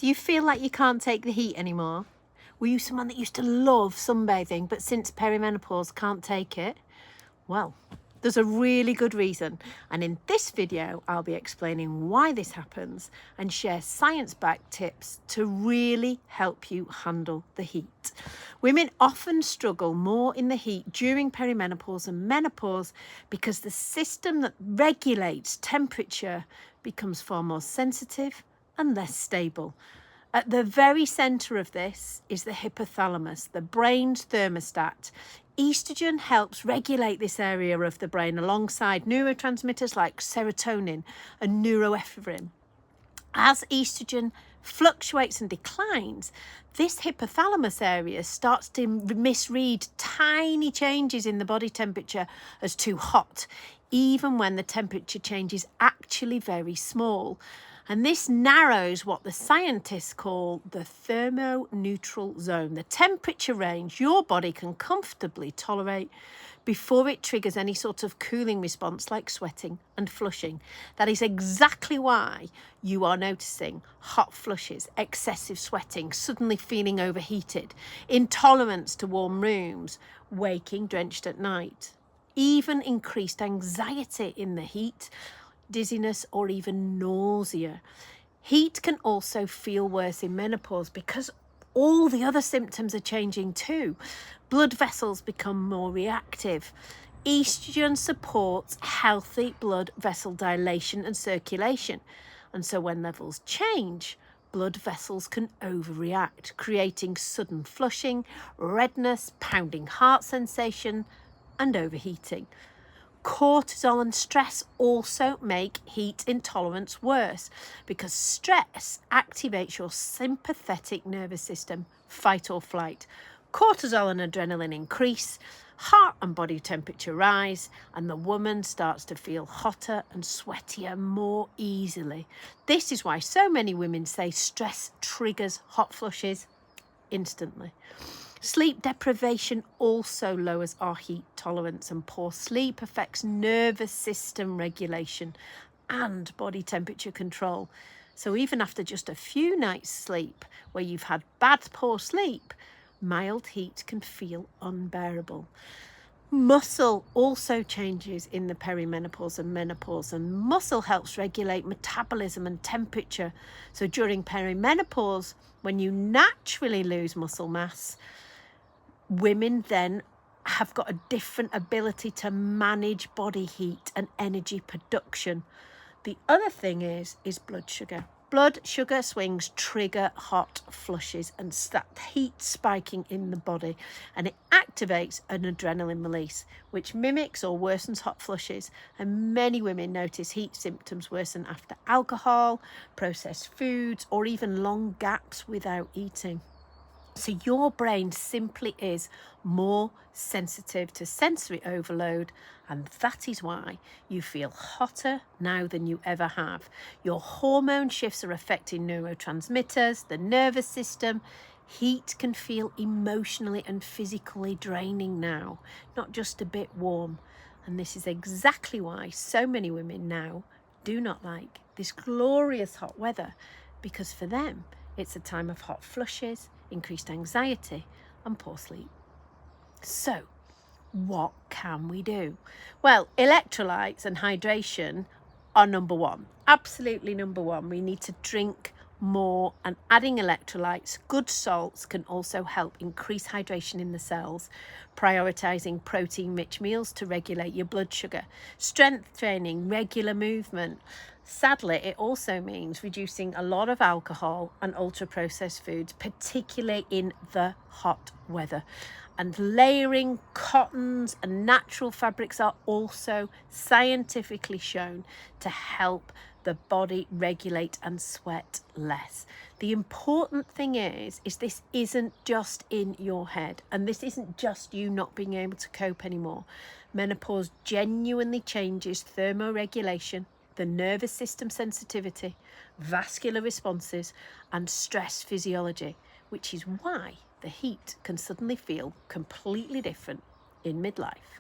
Do you feel like you can't take the heat anymore? Were you someone that used to love sunbathing, but since perimenopause can't take it? Well, there's a really good reason. And in this video, I'll be explaining why this happens and share science-backed tips to really help you handle the heat. Women often struggle more in the heat during perimenopause and menopause because the system that regulates temperature becomes far more sensitive and less stable. At the very centre of this is the hypothalamus, the brain's thermostat. Estrogen helps regulate this area of the brain alongside neurotransmitters like serotonin and neuroepinephrine. As estrogen fluctuates and declines, this hypothalamus area starts to misread tiny changes in the body temperature as too hot, even when the temperature change is actually very small. And this narrows what the scientists call the thermoneutral zone, the temperature range your body can comfortably tolerate before it triggers any sort of cooling response like sweating and flushing. That is exactly why you are noticing hot flushes, excessive sweating, suddenly feeling overheated, intolerance to warm rooms, waking drenched at night, even increased anxiety in the heat, dizziness or even nausea. Heat can also feel worse in menopause because all the other symptoms are changing too. Blood vessels become more reactive. Estrogen supports healthy blood vessel dilation and circulation. And so when levels change, blood vessels can overreact, creating sudden flushing, redness, pounding heart sensation, and overheating. Cortisol and stress also make heat intolerance worse because stress activates your sympathetic nervous system, fight or flight. Cortisol and adrenaline increase, heart and body temperature rise, and the woman starts to feel hotter and sweatier more easily. This is why so many women say stress triggers hot flushes instantly. Sleep deprivation also lowers our heat tolerance, and poor sleep affects nervous system regulation and body temperature control. So even after just a few nights sleep where you've had poor sleep, mild heat can feel unbearable. Muscle also changes in the perimenopause and menopause, and muscle helps regulate metabolism and temperature. So during perimenopause, when you naturally lose muscle mass, women then have got a different ability to manage body heat and energy production. The other thing is blood sugar. Blood sugar swings trigger hot flushes and that heat spiking in the body, and it activates an adrenaline release, which mimics or worsens hot flushes. And many women notice heat symptoms worsen after alcohol, processed foods, or even long gaps without eating. So your brain simply is more sensitive to sensory overload, and that is why you feel hotter now than you ever have. Your hormone shifts are affecting neurotransmitters, the nervous system. Heat can feel emotionally and physically draining now, not just a bit warm. And this is exactly why so many women now do not like this glorious hot weather, because for them it's a time of hot flushes, increased anxiety and poor sleep. So what can we do? Well, electrolytes and hydration are number one, absolutely number one. We need to drink more, and adding electrolytes, good salts, can also help increase hydration in the cells. Prioritizing protein-rich meals to regulate your blood sugar, strength training, regular movement. Sadly, it also means reducing a lot of alcohol and ultra-processed foods, particularly in the hot weather. And layering cottons and natural fabrics are also scientifically shown to help the body regulate and sweat less. The important thing is this isn't just in your head, and this isn't just you not being able to cope anymore. Menopause genuinely changes thermoregulation, the nervous system sensitivity, vascular responses, and stress physiology, which is why the heat can suddenly feel completely different in midlife.